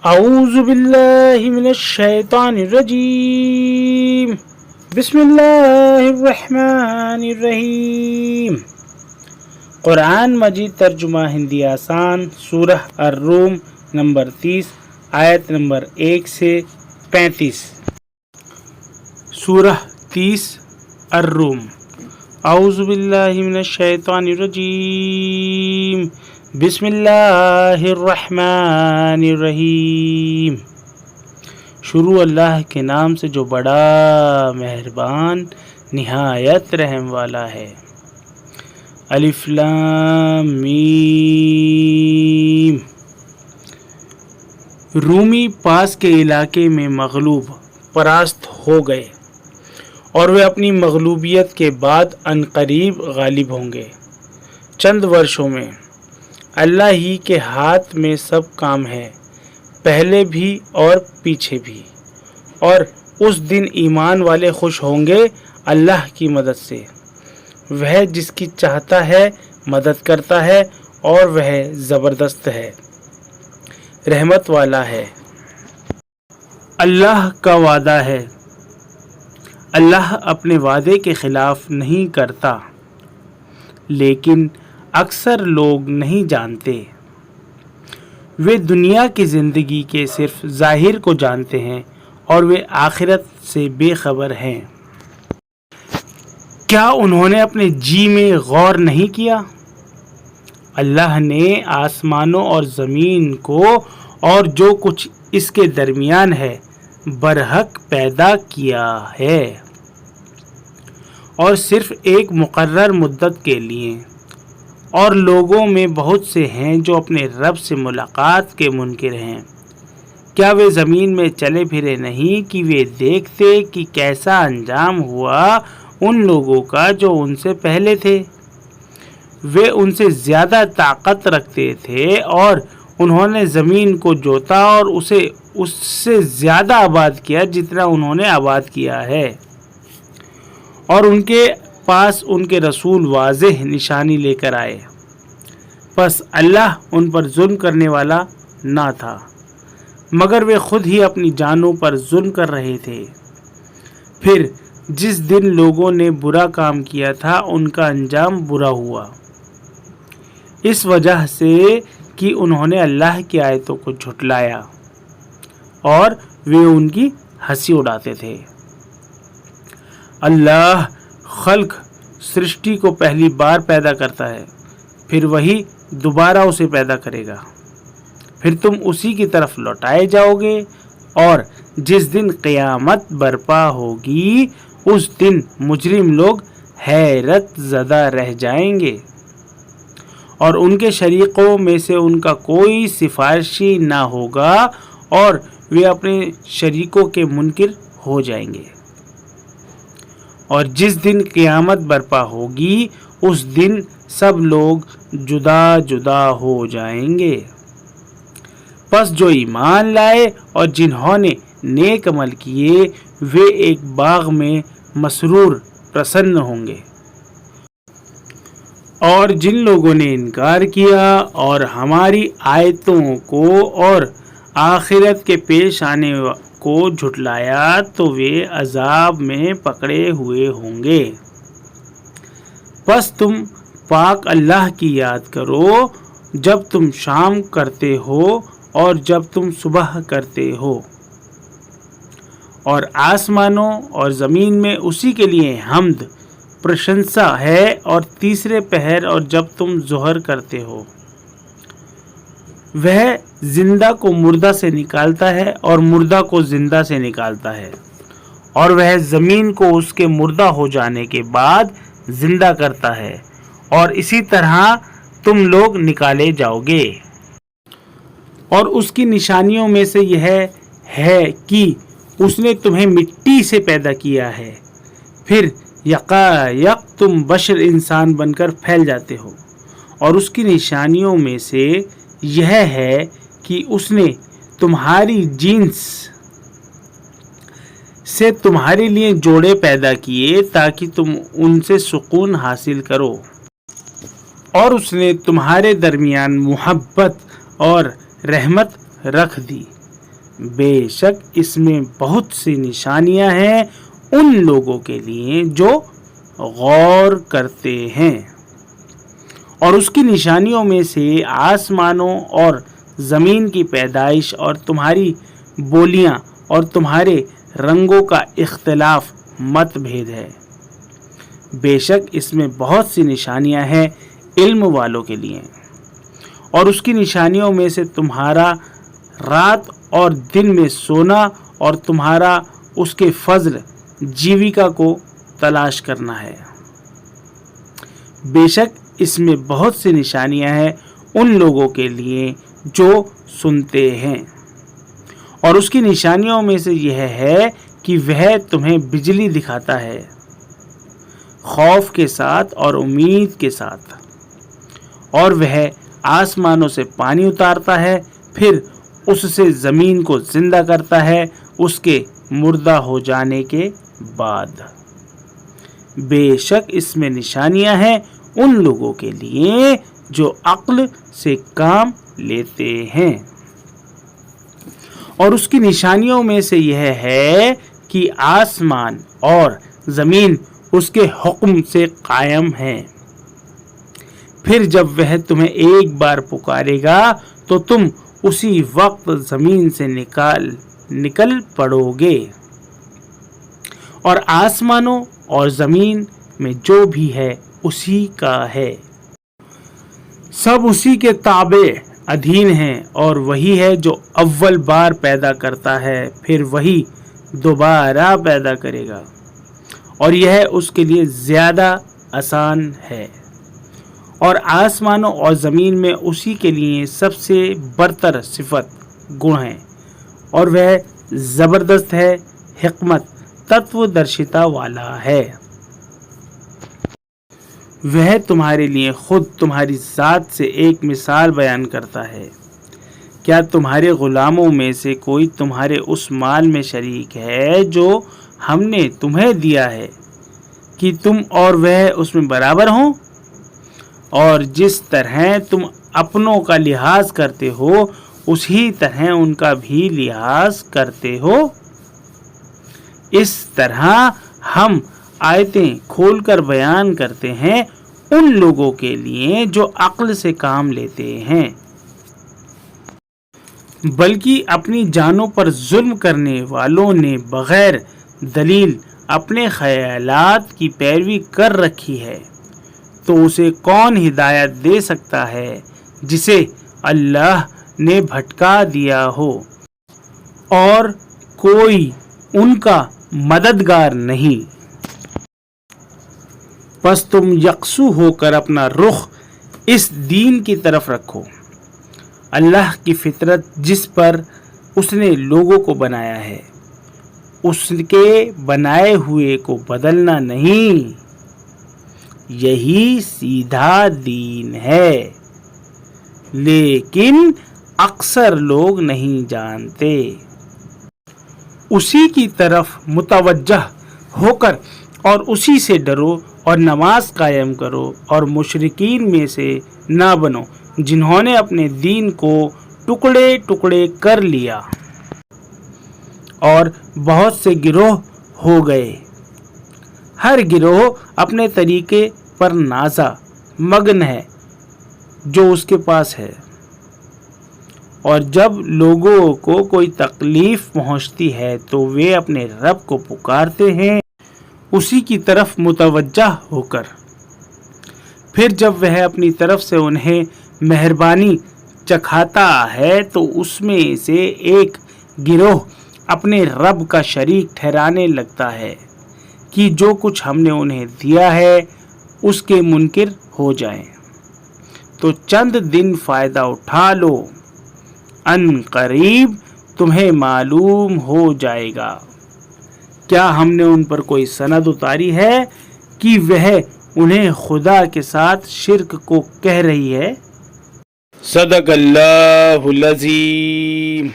اعوذ باللہ من الشیطان الرجیم بسم اللہ الرحمن الرحیم۔ قرآن مجید ترجمہ ہندی آسان، سورہ الروم نمبر 30 آیت نمبر 1 سے 35۔ سورہ 30 الروم۔ اعوذ باللہ من الشیطان الرجیم بسم اللہ الرحمن الرحیم۔ شروع اللہ کے نام سے جو بڑا مہربان نہایت رحم والا ہے۔ الف لام میم۔ رومی پاس کے علاقے میں مغلوب پراست ہو گئے اور وہ اپنی مغلوبیت کے بعد عنقریب غالب ہوں گے۔ چند ورشوں میں اللہ ہی کے ہاتھ میں سب کام ہے، پہلے بھی اور پیچھے بھی، اور اس دن ایمان والے خوش ہوں گے اللہ کی مدد سے۔ وہ جس کی چاہتا ہے مدد کرتا ہے اور وہ زبردست ہے، رحمت والا ہے۔ اللہ کا وعدہ ہے، اللہ اپنے وعدے کے خلاف نہیں کرتا، لیکن اکثر لوگ نہیں جانتے۔ وہ دنیا کی زندگی کے صرف ظاہر کو جانتے ہیں اور وہ آخرت سے بے خبر ہیں۔ کیا انہوں نے اپنے جی میں غور نہیں کیا؟ اللہ نے آسمانوں اور زمین کو اور جو کچھ اس کے درمیان ہے برحق پیدا کیا ہے، اور صرف ایک مقرر مدت کے لیے۔ اور لوگوں میں بہت سے ہیں جو اپنے رب سے ملاقات کے منکر ہیں۔ کیا وہ زمین میں چلے پھرے نہیں کہ وہ دیکھتے کہ کیسا انجام ہوا ان لوگوں کا جو ان سے پہلے تھے؟ وہ ان سے زیادہ طاقت رکھتے تھے اور انہوں نے زمین کو جوتا اور اسے اس سے زیادہ آباد کیا جتنا انہوں نے آباد کیا ہے۔ اور ان کے پاس ان کے رسول واضح نشانی لے کر آئے، پس اللہ ان پر ظلم کرنے والا نہ تھا، مگر وہ خود ہی اپنی جانوں پر ظلم کر رہے تھے۔ پھر جس دن لوگوں نے برا کام کیا تھا ان کا انجام برا ہوا، اس وجہ سے کہ انہوں نے اللہ کی آیتوں کو جھٹلایا اور وہ ان کی ہنسی اڑاتے تھے۔ اللہ خلق سرشٹی کو پہلی بار پیدا کرتا ہے، پھر وہی دوبارہ اسے پیدا کرے گا، پھر تم اسی کی طرف لوٹائے جاؤ گے۔ اور جس دن قیامت برپا ہوگی اس دن مجرم لوگ حیرت زدہ رہ جائیں گے، اور ان کے شریکوں میں سے ان کا کوئی سفارشی نہ ہوگا اور وہ اپنے شریکوں کے منکر ہو جائیں گے۔ اور جس دن قیامت برپا ہوگی اس دن سب لوگ جدا جدا ہو جائیں گے، پس جو ایمان لائے اور جنہوں نے نیک عمل کیے وہ ایک باغ میں مسرور پرسن ہوں گے۔ اور جن لوگوں نے انکار کیا اور ہماری آیتوں کو اور آخرت کے پیش آنے کو جھٹلایا تو وہ عذاب میں پکڑے ہوئے ہوں گے۔ پس تم پاک اللہ کی یاد کرو جب تم شام کرتے ہو اور جب تم صبح کرتے ہو، اور آسمانوں اور زمین میں اسی کے لیے حمد پرشنسا ہے، اور تیسرے پہر اور جب تم ظہر کرتے ہو۔ وہ زندہ کو مردہ سے نکالتا ہے اور مردہ کو زندہ سے نکالتا ہے، اور وہ زمین کو اس کے مردہ ہو جانے کے بعد زندہ کرتا ہے، اور اسی طرح تم لوگ نکالے جاؤ گے۔ اور اس کی نشانیوں میں سے یہ ہے کہ اس نے تمہیں مٹی سے پیدا کیا ہے، پھر یکایک تم بشر انسان بن کر پھیل جاتے ہو۔ اور اس کی نشانیوں میں سے یہ ہے کہ اس نے تمہاری جنس سے تمہارے لیے جوڑے پیدا کیے تاکہ تم ان سے سکون حاصل کرو، اور اس نے تمہارے درمیان محبت اور رحمت رکھ دی، بے شک اس میں بہت سی نشانیاں ہیں ان لوگوں کے لیے جو غور کرتے ہیں۔ اور اس کی نشانیوں میں سے آسمانوں اور زمین کی پیدائش اور تمہاری بولیاں اور تمہارے رنگوں کا اختلاف مت بھید ہے۔ بے شک اس میں بہت سی نشانیاں ہیں علم والوں کے لیے۔ اور اس کی نشانیوں میں سے تمہارا رات اور دن میں سونا اور تمہارا اس کے فضل جیویکا کو تلاش کرنا ہے۔ بے شک اس میں بہت سی نشانیاں ہیں ان لوگوں کے لیے جو سنتے ہیں۔ اور اس کی نشانیوں میں سے یہ ہے کہ وہ تمہیں بجلی دکھاتا ہے خوف کے ساتھ اور امید کے ساتھ، اور وہ آسمانوں سے پانی اتارتا ہے، پھر اس سے زمین کو زندہ کرتا ہے اس کے مردہ ہو جانے کے بعد۔ بے شک اس میں نشانیاں ہیں ان لوگوں کے لیے جو عقل سے کام لیتے ہیں۔ اور اس کی نشانیوں میں سے یہ ہے کہ آسمان اور زمین اس کے حکم سے قائم ہیں۔ پھر جب وہ تمہیں ایک بار پکارے گا تو تم اسی وقت زمین سے نکل پڑو گے، اور آسمانوں اور زمین میں جو بھی ہے اسی کا ہے، سب اسی کے تابع ادھین ہیں، اور وہی ہے جو اول بار پیدا کرتا ہے پھر وہی دوبارہ پیدا کرے گا، اور یہ اس کے لیے زیادہ آسان ہے۔ اور آسمانوں اور زمین میں اسی کے لیے سب سے برتر صفت گن ہے، اور وہ زبردست ہے، حکمت تتو درشتا والا ہے۔ وہ تمہارے لیے خود تمہاری ذات سے ایک مثال بیان کرتا ہے۔ کیا تمہارے غلاموں میں سے کوئی تمہارے اس مال میں شریک ہے جو ہم نے تمہیں دیا ہے کہ تم اور وہ اس میں برابر ہوں؟ اور جس طرح تم اپنوں کا لحاظ کرتے ہو اسی طرح ان کا بھی لحاظ کرتے ہو۔ اس طرح ہم آیتیں کھول کر بیان کرتے ہیں ان لوگوں کے لیے جو عقل سے کام لیتے ہیں۔ بلکہ اپنی جانوں پر ظلم کرنے والوں نے بغیر دلیل اپنے خیالات کی پیروی کر رکھی ہے، تو اسے کون ہدایت دے سکتا ہے جسے اللہ نے بھٹکا دیا ہو، اور کوئی ان کا مددگار نہیں۔ پس تم یکسو ہو کر اپنا رخ اس دین کی طرف رکھو، اللہ کی فطرت جس پر اس نے لوگوں کو بنایا ہے، اس کے بنائے ہوئے کو بدلنا نہیں، یہی سیدھا دین ہے، لیکن اکثر لوگ نہیں جانتے۔ اسی کی طرف متوجہ ہو کر اور اسی سے ڈرو اور نماز قائم کرو، اور مشرکین میں سے نہ بنو جنہوں نے اپنے دین کو ٹکڑے ٹکڑے کر لیا اور بہت سے گروہ ہو گئے، ہر گروہ اپنے طریقے پر نازا مگن ہے جو اس کے پاس ہے، اور جب لوگوں کو کوئی تکلیف پہنچتی ہے تو وہ اپنے رب کو پکارتے ہیں اسی کی طرف متوجہ ہو کر، پھر جب وہ اپنی طرف سے انہیں مہربانی چکھاتا ہے تو اس میں سے ایک گروہ اپنے رب کا شریک ٹھہرانے لگتا ہے کہ جو کچھ ہم نے انہیں دیا ہے اس کے منکر ہو جائیں، تو چند دن فائدہ اٹھا لو، ان قریب تمہیں معلوم ہو جائے گا۔ کیا ہم نے ان پر کوئی سند اتاری ہے کہ وہ انہیں خدا کے ساتھ شرک کو کہہ رہی ہے؟ صدق اللہ العظیم۔